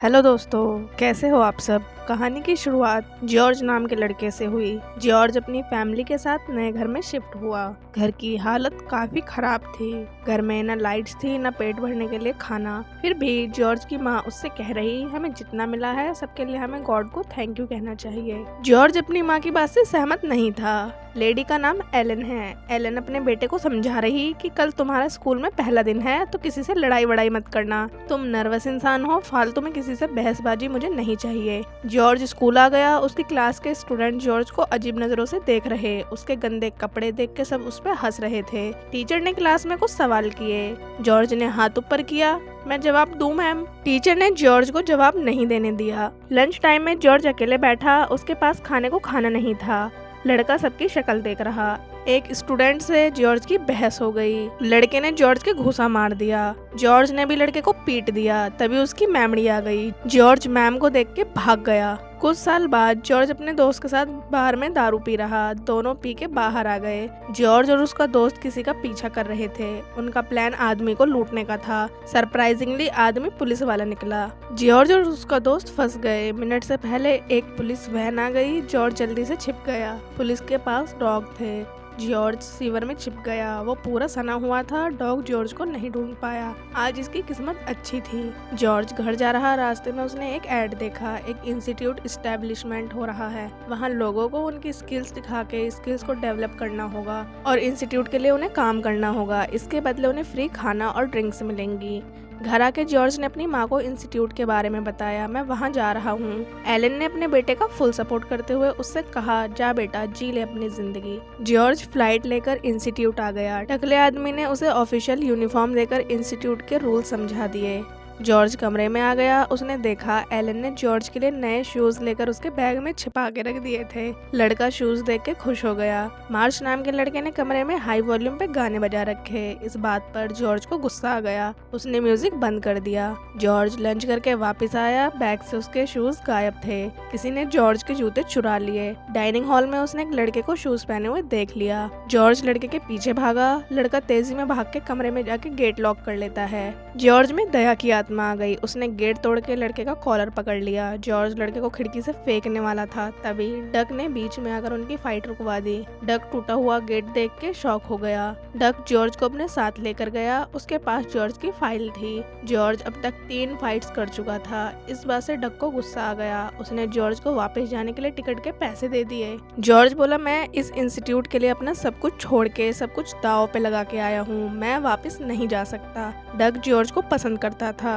Hello दोस्तों, कैसे हो आप सब। कहानी की शुरुआत जॉर्ज नाम के लड़के से हुई। जॉर्ज अपनी फैमिली के साथ नए घर में शिफ्ट हुआ। घर की हालत काफी खराब थी। घर में न लाइट्स थी न पेट भरने के लिए खाना। फिर भी जॉर्ज की माँ उससे कह रही, हमें जितना मिला है सबके लिए हमें गॉड को थैंक यू कहना चाहिए। जॉर्ज अपनी माँ की बात से सहमत नहीं था। लेडी का नाम एलन है। एलन अपने बेटे को समझा रही कि कल तुम्हारा स्कूल में पहला दिन है तो किसी से लड़ाई वड़ाई मत करना। तुम नर्वस इंसान हो, फालतू में किसी से बहसबाजी मुझे नहीं चाहिए। जॉर्ज स्कूल आ गया। उसकी क्लास के स्टूडेंट जॉर्ज को अजीब नजरों से देख रहे। उसके गंदे कपड़े देख के सब उस पर हंस रहे थे। टीचर ने क्लास में कुछ सवाल किए। जॉर्ज ने हाथ ऊपर किया, मैं जवाब दूं मैम। टीचर ने जॉर्ज को जवाब नहीं देने दिया। लंच टाइम में जॉर्ज अकेले बैठा। उसके पास खाने को खाना नहीं था। लड़का सबकी शक्ल देख रहा। एक स्टूडेंट से जॉर्ज की बहस हो गई। लड़के ने जॉर्ज के घूंसा मार दिया। जॉर्ज ने भी लड़के को पीट दिया। तभी उसकी मेमोरी आ गई। जॉर्ज मैम को देख के भाग गया। कुछ साल बाद जॉर्ज अपने दोस्त के साथ बाहर में दारू पी रहा। दोनों पी के बाहर आ गए। जॉर्ज और उसका दोस्त किसी का पीछा कर रहे थे। उनका प्लान आदमी को लूटने का था। सरप्राइजिंगली आदमी पुलिस वाला निकला। जॉर्ज और उसका दोस्त फंस गए। मिनट से पहले एक पुलिस वैन आ गई। जॉर्ज जल्दी से छिप गया। पुलिस के पास डॉग थे। जॉर्ज सीवर में छिप गया। वो पूरा सना हुआ था। डॉग जॉर्ज को नहीं ढूंढ पाया। आज इसकी किस्मत अच्छी थी। जॉर्ज घर जा रहा। रास्ते में उसने एक ऐड देखा। एक इंस्टीट्यूट इस्टेब्लिशमेंट हो रहा है। वहाँ लोगों को उनकी स्किल्स दिखा के स्किल्स को डेवलप करना होगा और इंस्टीट्यूट के लिए उन्हें काम करना होगा। इसके बदले उन्हें फ्री खाना और ड्रिंक्स मिलेंगी। घर आके जॉर्ज ने अपनी माँ को इंस्टीट्यूट के बारे में बताया। मैं वहाँ जा रहा हूँ। एलन ने अपने बेटे का फुल सपोर्ट करते हुए उससे कहा, जा बेटा जी ले अपनी जिंदगी। जॉर्ज फ्लाइट लेकर इंस्टीट्यूट आ गया। टकले आदमी ने उसे ऑफिशियल यूनिफॉर्म देकर इंस्टीट्यूट के रूल समझा दिए। जॉर्ज कमरे में आ गया। उसने देखा एलन ने जॉर्ज के लिए नए शूज लेकर उसके बैग में छिपा के रख दिए थे। लड़का शूज देख के खुश हो गया। मार्च नाम के लड़के ने कमरे में हाई वॉल्यूम पे गाने बजा रखे। इस बात पर जॉर्ज को गुस्सा आ गया। उसने म्यूजिक बंद कर दिया। जॉर्ज लंच करके वापस आया। बैग से उसके शूज गायब थे। किसी ने जॉर्ज के जूते चुरा लिए। डाइनिंग हॉल में उसने एक लड़के को शूज पहने हुए देख लिया। जॉर्ज लड़के के पीछे भागा। लड़का तेजी में भाग के कमरे में जाके गेट लॉक कर लेता है। जॉर्ज में दया की आत्मा आ गई। उसने गेट तोड़ के लड़के का कॉलर पकड़ लिया। जॉर्ज लड़के को खिड़की से फेंकने वाला था। तभी डक ने बीच में आकर उनकी फाइट रुकवा दी। डक टूटा हुआ गेट देख के शॉक हो गया। डक जॉर्ज को अपने साथ लेकर गया। उसके पास जॉर्ज की फाइल थी। जॉर्ज अब तक 3 फाइट्स कर चुका था। इस बात से डक को गुस्सा आ गया। उसने जॉर्ज को वापस जाने के लिए टिकट के पैसे दे दिए। जॉर्ज बोला, मैं इस इंस्टीट्यूट के लिए अपना सब कुछ छोड़ के सब कुछ दांव पे लगा के आया हूँ। मैं वापस नहीं जा सकता। डक जॉर्ज को पसंद करता था।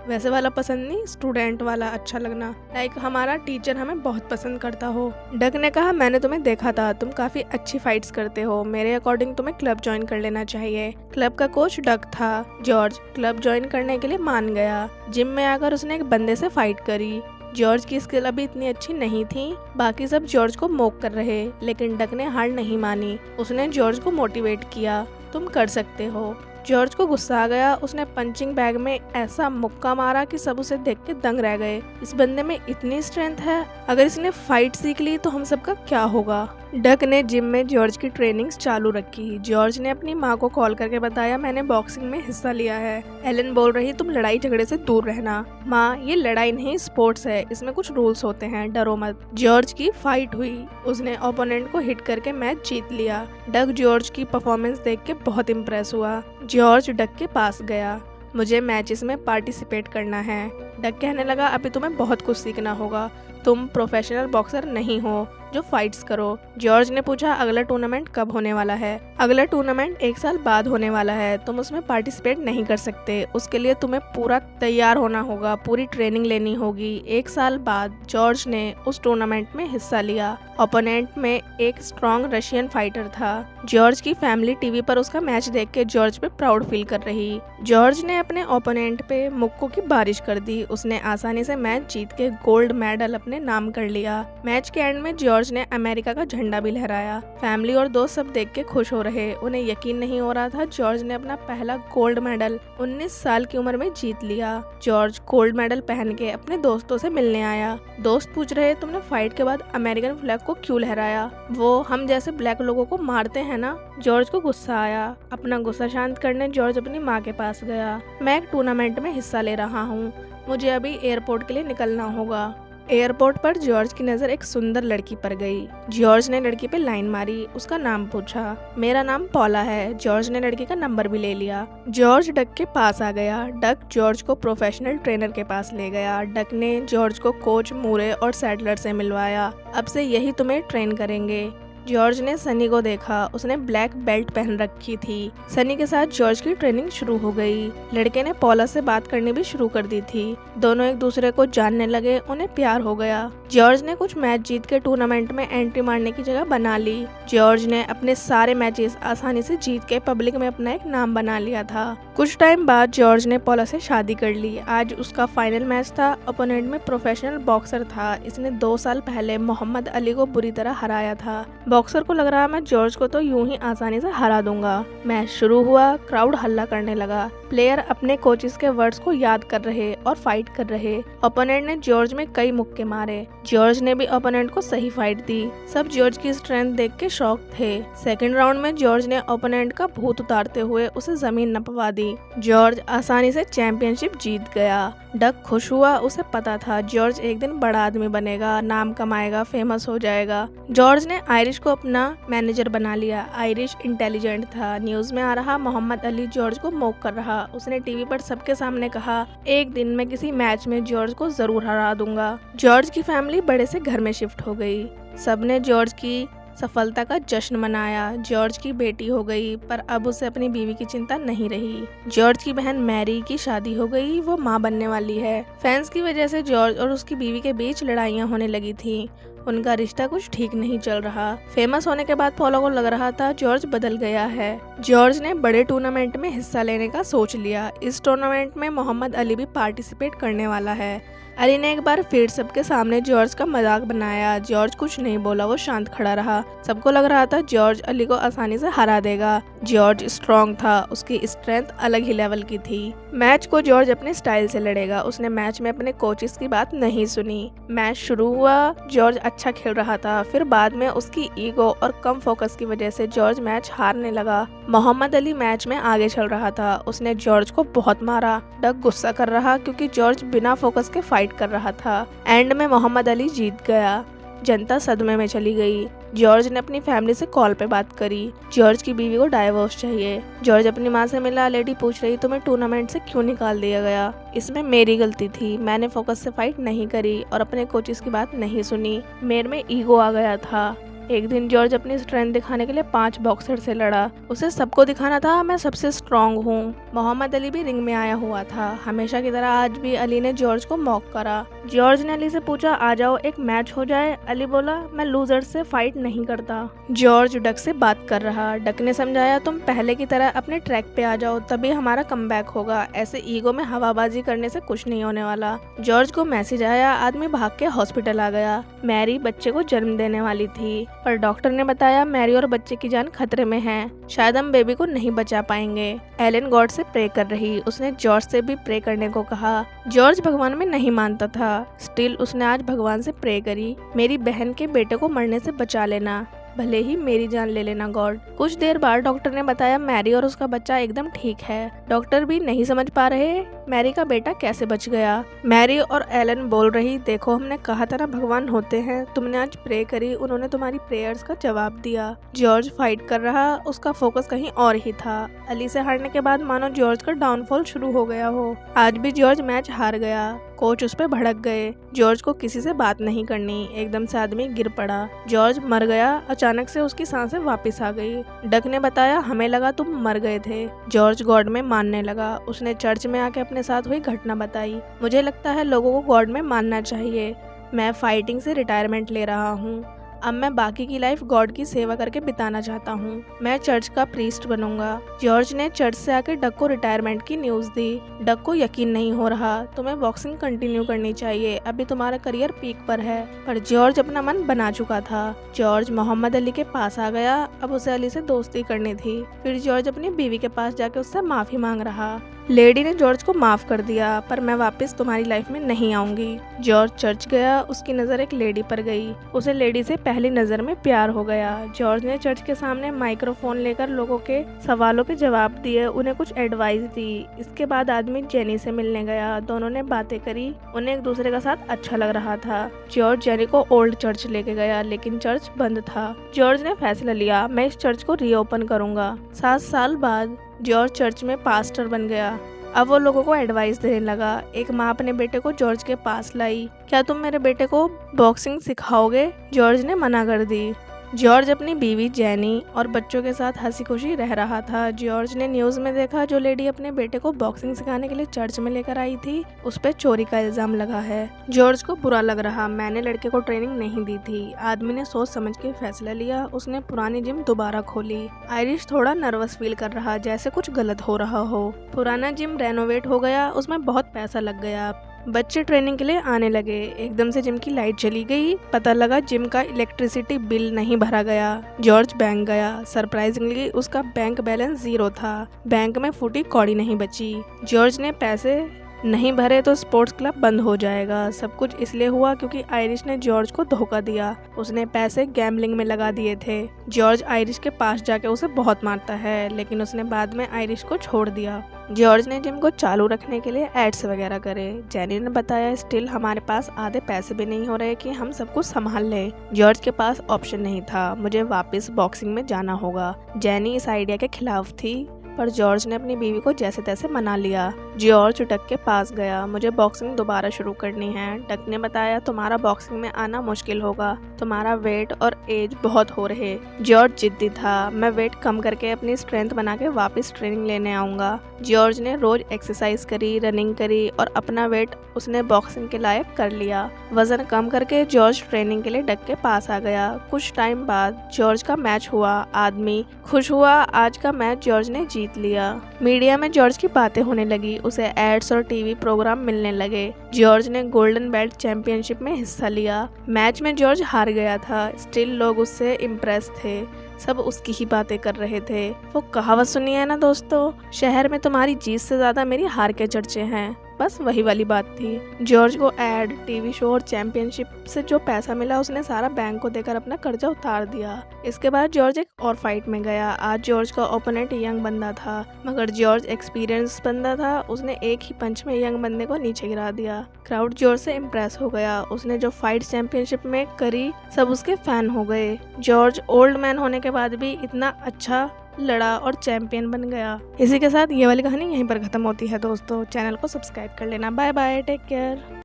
वैसे वाला पसंद नहीं, स्टूडेंट वाला अच्छा लगना। लाइक हमारा टीचर हमें बहुत पसंद करता हो। डक ने कहा, मैंने तुम्हें देखा था, तुम काफी अच्छी फाइट्स करते हो। मेरे अकॉर्डिंग तुम्हें क्लब ज्वाइन कर लेना चाहिए। क्लब का कोच डक था। जॉर्ज क्लब ज्वाइन करने के लिए मान गया। जिम में आकर उसने एक बंदे से फाइट करी। जॉर्ज की स्किल अभी इतनी अच्छी नहीं थी। बाकी सब जॉर्ज को मोक कर रहे, लेकिन डक ने हार नहीं मानी। उसने जॉर्ज को मोटिवेट किया, तुम कर सकते हो। जॉर्ज को गुस्सा आ गया। उसने पंचिंग बैग में ऐसा मुक्का मारा कि सब उसे देख के दंग रह गए। इस बंदे में इतनी स्ट्रेंथ है, अगर इसने फाइट सीख ली तो हम सबका क्या होगा। डक ने जिम में जॉर्ज की ट्रेनिंग्स चालू रखी। जॉर्ज ने अपनी माँ को कॉल करके बताया, मैंने बॉक्सिंग में हिस्सा लिया है। एलन बोल रही, तुम लड़ाई झगड़े से दूर रहना। माँ, ये लड़ाई नहीं स्पोर्ट्स है, इसमें कुछ रूल्स होते हैं, डरो मत। जॉर्ज की फाइट हुई। उसने ओपोनेंट को हिट करके मैच जीत लिया। डक जॉर्ज की परफॉर्मेंस देख के बहुत इम्प्रेस हुआ। जॉर्ज डक के पास गया, मुझे मैचेस में पार्टिसिपेट करना है। डक कहने लगा, अभी तुम्हें बहुत कुछ सीखना होगा। तुम प्रोफेशनल बॉक्सर नहीं हो जो फाइट्स करो। जॉर्ज ने पूछा, अगला टूर्नामेंट कब होने वाला है। अगला टूर्नामेंट 1 साल बाद होने वाला है। तुम उसमें पार्टिसिपेट नहीं कर सकते। उसके लिए तुम्हें पूरा तैयार होना होगा, पूरी ट्रेनिंग लेनी होगी। 1 साल बाद जॉर्ज ने उस टूर्नामेंट में हिस्सा लिया। ओपोनेंट में एक स्ट्रॉन्ग रशियन फाइटर था। जॉर्ज की फैमिली टीवी पर उसका मैच देख के जॉर्ज पे प्राउड फील कर रही। जॉर्ज ने अपने ओपोनेंट पे मुक्कों की बारिश कर दी। उसने आसानी से मैच जीत के गोल्ड मेडल अपने नाम कर लिया। मैच के एंड में जॉर्ज ने अमेरिका का झंडा भी लहराया। फैमिली और दोस्त सब देख के खुश हो रहे। उन्हें यकीन नहीं हो रहा था जॉर्ज ने अपना पहला गोल्ड मेडल 19 साल की उम्र में जीत लिया। जॉर्ज गोल्ड मेडल पहन के अपने दोस्तों से मिलने आया। दोस्त पूछ रहे, तुमने फाइट के बाद अमेरिकन फ्लैग को क्यों लहराया? वो हम जैसे ब्लैक लोगों को मारते हैं ना। जॉर्ज को गुस्सा आया। अपना गुस्सा शांत करने जॉर्ज अपनी माँ के पास गया। मैं एक टूर्नामेंट में हिस्सा ले रहा हूँ। मुझे अभी एयरपोर्ट के लिए निकलना होगा। एयरपोर्ट पर जॉर्ज की नज़र एक सुंदर लड़की पर गई। जॉर्ज ने लड़की पे लाइन मारी, उसका नाम पूछा। मेरा नाम पॉला है। जॉर्ज ने लड़की का नंबर भी ले लिया। जॉर्ज डक के पास आ गया। डक जॉर्ज को प्रोफेशनल ट्रेनर के पास ले गया। डक ने जॉर्ज को कोच मूरे और सैडलर से मिलवाया। अब से यही तुम्हें ट्रेन करेंगे। जॉर्ज ने सनी को देखा, उसने ब्लैक बेल्ट पहन रखी थी। सनी के साथ जॉर्ज की ट्रेनिंग शुरू हो गई। लड़के ने पॉला से बात करनी भी शुरू कर दी थी। दोनों एक दूसरे को जानने लगे, उन्हें प्यार हो गया। जॉर्ज ने कुछ मैच जीत के टूर्नामेंट में एंट्री मारने की जगह बना ली। जॉर्ज ने अपने सारे मैचेस आसानी से जीत के पब्लिक में अपना एक नाम बना लिया था। कुछ टाइम बाद जॉर्ज ने पॉला से शादी कर ली। आज उसका फाइनल मैच था। ओपोनेंट में प्रोफेशनल बॉक्सर था। इसने 2 साल पहले मोहम्मद अली को बुरी तरह हराया था। बॉक्सर को लग रहा मैं जॉर्ज को तो यूं ही आसानी से हरा दूंगा। मैच शुरू हुआ, क्राउड हल्ला करने लगा। प्लेयर अपने कोचेस के वर्ड्स को याद कर रहे और फाइट कर रहे। ओपोनेंट ने जॉर्ज में कई मुक्के मारे। जॉर्ज ने भी ओपोनेंट को सही फाइट दी। सब जॉर्ज की स्ट्रेंथ देख के शॉक थे। सेकंड राउंड में जॉर्ज ने ओपोनेंट का भूत उतारते हुए उसे जमीन नपवा दी। जॉर्ज आसानी से चैंपियनशिप जीत गया। डक खुश हुआ, उसे पता था जॉर्ज एक दिन बड़ा आदमी बनेगा, नाम कमाएगा, फेमस हो जाएगा। जॉर्ज ने आयरिश को अपना मैनेजर बना लिया। आयरिश इंटेलिजेंट था। न्यूज में आ रहा मोहम्मद अली जॉर्ज को मॉक कर रहा। उसने टीवी पर सबके सामने कहा, एक दिन मैं किसी मैच में जॉर्ज को जरूर हरा दूंगा। जॉर्ज की फैमिली बड़े से घर में शिफ्ट हो गई। सबने जॉर्ज की सफलता का जश्न मनाया। जॉर्ज की बेटी हो गई, पर अब उसे अपनी बीवी की चिंता नहीं रही। जॉर्ज की बहन मैरी की शादी हो गई, वो माँ बनने वाली है। फैंस की वजह से जॉर्ज और उसकी बीवी के बीच लड़ाइयाँ होने लगी थी। उनका रिश्ता कुछ ठीक नहीं चल रहा। फेमस होने के बाद पॉलो को लग रहा था जॉर्ज बदल गया है। जॉर्ज ने बड़े टूर्नामेंट में हिस्सा लेने का सोच लिया। इस टूर्नामेंट में मोहम्मद अली भी पार्टिसिपेट करने वाला है। अली ने एक बार फिर सबके सामने जॉर्ज का मजाक बनाया। जॉर्ज कुछ नहीं बोला, वो शांत खड़ा रहा। सबको लग रहा था जॉर्ज अली को आसानी से हरा देगा। जॉर्ज स्ट्रॉन्ग था, उसकी स्ट्रेंथ अलग ही लेवल की थी। मैच को जॉर्ज अपने स्टाइल से लड़ेगा। उसने मैच में अपने कोचेस की बात नहीं सुनी। मैच शुरू हुआ, जॉर्ज अच्छा खेल रहा था। फिर बाद में उसकी ईगो और कम फोकस की वजह से जॉर्ज मैच हारने लगा। मोहम्मद अली मैच में आगे चल रहा था। उसने जॉर्ज को बहुत मारा। डक गुस्सा कर रहा क्योंकि जॉर्ज बिना फोकस के फाइट कर रहा था। एंड में मोहम्मद अली जीत गया। जनता सदमे में चली गई। जॉर्ज ने अपनी फैमिली से कॉल पे बात करी। जॉर्ज की बीवी को डाइवोर्स चाहिए। जॉर्ज अपनी माँ से मिला। लेडी पूछ रही, तुम्हें टूर्नामेंट से क्यों निकाल दिया गया? इसमें मेरी गलती थी, मैंने फोकस से फाइट नहीं करी और अपने कोचेस की बात नहीं सुनी। मेरे में ईगो आ गया था। एक दिन जॉर्ज अपनी स्ट्रेंथ दिखाने के लिए 5 बॉक्सर से लड़ा। उसे सबको दिखाना था मैं सबसे स्ट्रॉन्ग हूँ। मोहम्मद अली भी रिंग में आया हुआ था। हमेशा की तरह आज भी अली ने जॉर्ज को मॉक करा। जॉर्ज ने अली से पूछा, आ जाओ एक मैच हो जाए। अली बोला, मैं लूजर से फाइट नहीं करता। जॉर्ज डक से बात कर रहा। डक ने समझाया, तुम पहले की तरह अपने ट्रैक पे आ जाओ, तभी हमारा कमबैक होगा। ऐसे ईगो में हवाबाजी करने से कुछ नहीं होने वाला। जॉर्ज को मैसेज आया। आदमी भाग के हॉस्पिटल आ गया। मैरी बच्चे को जन्म देने वाली थी, पर डॉक्टर ने बताया मैरी और बच्चे की जान खतरे में है। शायद हम बेबी को नहीं बचा पाएंगे। एलन गॉड से प्रे कर रही। उसने जॉर्ज से भी प्रे करने को कहा। जॉर्ज भगवान में नहीं मानता था। स्टिल उसने आज भगवान से प्रे करी, मेरी बहन के बेटे को मरने से बचा लेना, भले ही मेरी जान ले लेना गॉड। कुछ देर बाद डॉक्टर ने बताया मैरी और उसका बच्चा एकदम ठीक है। डॉक्टर भी नहीं समझ पा रहे मैरी का बेटा कैसे बच गया। मैरी और एलन बोल रही, देखो हमने कहा था ना भगवान होते हैं। तुमने आज प्रे करी, उन्होंने तुम्हारी प्रेयर्स का जवाब दिया। जॉर्ज फाइट कर रहा, उसका फोकस कहीं और ही था। अली से हारने के बाद मानो जॉर्ज का डाउनफॉल शुरू हो गया हो। आज भी जॉर्ज मैच हार गया। कोच उस पर भड़क गए। जॉर्ज को किसी से बात नहीं करनी। एकदम से आदमी गिर पड़ा। जॉर्ज मर गया। अचानक से उसकी सांसें वापस आ गई। डक ने बताया, हमें लगा तुम मर गए थे। जॉर्ज गॉड में मानने लगा। उसने चर्च में आके अपने साथ हुई घटना बताई। मुझे लगता है लोगों को गॉड में मानना चाहिए। मैं फाइटिंग से रिटायरमेंट ले रहा हूँ। अब मैं बाकी की लाइफ गॉड की सेवा करके बिताना चाहता हूँ। मैं चर्च का प्रीस्ट बनूंगा। जॉर्ज ने चर्च से आके डक को रिटायरमेंट की न्यूज दी। डक को यकीन नहीं हो रहा। तुम्हें बॉक्सिंग कंटिन्यू करनी चाहिए, अभी तुम्हारा करियर पीक पर है। पर जॉर्ज अपना मन बना चुका था। जॉर्ज मोहम्मद अली के पास आ गया। अब उसे अली से दोस्ती करनी थी। फिर जॉर्ज अपनी बीवी के पास जाके उससे माफी मांग रहा। लेडी ने जॉर्ज को माफ कर दिया, पर मैं वापस तुम्हारी लाइफ में नहीं आऊंगी। जॉर्ज चर्च गया। उसकी नज़र एक लेडी पर गई। उसे लेडी से पहली नज़र में प्यार हो गया। जॉर्ज ने चर्च के सामने माइक्रोफोन लेकर लोगों के सवालों के जवाब दिए, उन्हें कुछ एडवाइस दी। इसके बाद आदमी जेनी से मिलने गया। दोनों ने बातें करी। उन्हें एक दूसरे का साथ अच्छा लग रहा था। जॉर्ज जेनी को ओल्ड चर्च लेके गया, लेकिन चर्च बंद था। जॉर्ज ने फैसला लिया, मैं इस चर्च को रीओपन करूंगा। 7 साल बाद जॉर्ज चर्च में पास्टर बन गया। अब वो लोगों को एडवाइस देने लगा। एक माँ अपने बेटे को जॉर्ज के पास लाई। क्या तुम मेरे बेटे को बॉक्सिंग सिखाओगे? जॉर्ज ने मना कर दी। जॉर्ज अपनी बीवी जेनी और बच्चों के साथ हंसी खुशी रह रहा था। जॉर्ज ने न्यूज़ में देखा जो लेडी अपने बेटे को बॉक्सिंग सिखाने के लिए चर्च में लेकर आई थी, उस पर चोरी का इल्जाम लगा है। जॉर्ज को बुरा लग रहा, मैंने लड़के को ट्रेनिंग नहीं दी थी। आदमी ने सोच समझ के फैसला लिया। उसने पुरानी जिम दोबारा खोली। आयरिश थोड़ा नर्वस फील कर रहा, जैसे कुछ गलत हो रहा हो। पुराना जिम रेनोवेट हो गया, उसमें बहुत पैसा लग गया। बच्चे ट्रेनिंग के लिए आने लगे। एकदम से जिम की लाइट चली गई। पता लगा जिम का इलेक्ट्रिसिटी बिल नहीं भरा गया। जॉर्ज बैंक गया। सरप्राइजिंगली उसका बैंक बैलेंस 0 था। बैंक में फूटी कौड़ी नहीं बची। जॉर्ज ने पैसे नहीं भरे तो स्पोर्ट्स क्लब बंद हो जाएगा। सब कुछ इसलिए हुआ क्योंकि आयरिश ने जॉर्ज को धोखा दिया। उसने पैसे गैम्बलिंग में लगा दिए थे। जॉर्ज आयरिश के पास जाके उसे बहुत मारता है, लेकिन उसने बाद में आयरिश को छोड़ दिया। जॉर्ज ने जिम को चालू रखने के लिए एड्स वगैरह करे। जेनी ने बताया, स्टिल हमारे पास आधे पैसे भी नहीं हो रहे कि हम सब कुछ संभाल लें। जॉर्ज के पास ऑप्शन नहीं था, मुझे वापस बॉक्सिंग में जाना होगा। जेनी इस आइडिया के खिलाफ थी, पर जॉर्ज ने अपनी बीवी को जैसे तैसे मना लिया। जॉर्ज डक के पास गया। मुझे बॉक्सिंग दोबारा शुरू करनी है। डक ने बताया, तुम्हारा बॉक्सिंग में आना मुश्किल होगा, तुम्हारा वेट और एज बहुत हो रहे। जॉर्ज जिद्दी था, मैं वेट कम करके अपनी स्ट्रेंथ बना के वापस ट्रेनिंग लेने आऊंगा। जॉर्ज ने रोज एक्सरसाइज करी, रनिंग करी और अपना वेट उसने बॉक्सिंग के लायक कर लिया। वजन कम करके जॉर्ज ट्रेनिंग के लिए डक के पास आ गया। कुछ टाइम बाद जॉर्ज का मैच हुआ। आदमी खुश हुआ, आज का मैच जॉर्ज ने जीत लिया। मीडिया में जॉर्ज की बातें होने लगी। उसे एड्स और टीवी प्रोग्राम मिलने लगे। जॉर्ज ने गोल्डन बेल्ट चैंपियनशिप में हिस्सा लिया। मैच में जॉर्ज हार गया था, स्टिल लोग उससे इम्प्रेस थे। सब उसकी ही बातें कर रहे थे। वो कहावत सुनी है ना दोस्तों, शहर में तुम्हारी जीत से ज्यादा मेरी हार के चर्चे हैं। बस वही वाली बात थी। जॉर्ज को एड, टीवी शो और चैंपियनशिप से जो पैसा मिला उसने सारा बैंक को देकर अपना कर्जा उतार दिया। इसके बाद जॉर्ज एक और फाइट में गया। आज जॉर्ज का ओपोनेंट यंग बंदा था, मगर जॉर्ज एक्सपीरियंस बंदा था। उसने एक ही पंच में यंग बंदे को नीचे गिरा दिया। क्राउड जॉर्ज से इम्प्रेस हो गया। उसने जो फाइट चैंपियनशिप में करी, सब उसके फैन हो गए। जॉर्ज ओल्ड मैन होने के बाद भी इतना अच्छा लड़ा और चैंपियन बन गया। इसी के साथ ये वाली कहानी यहीं पर खत्म होती है दोस्तों। चैनल को सब्सक्राइब कर लेना। Bye bye, take care.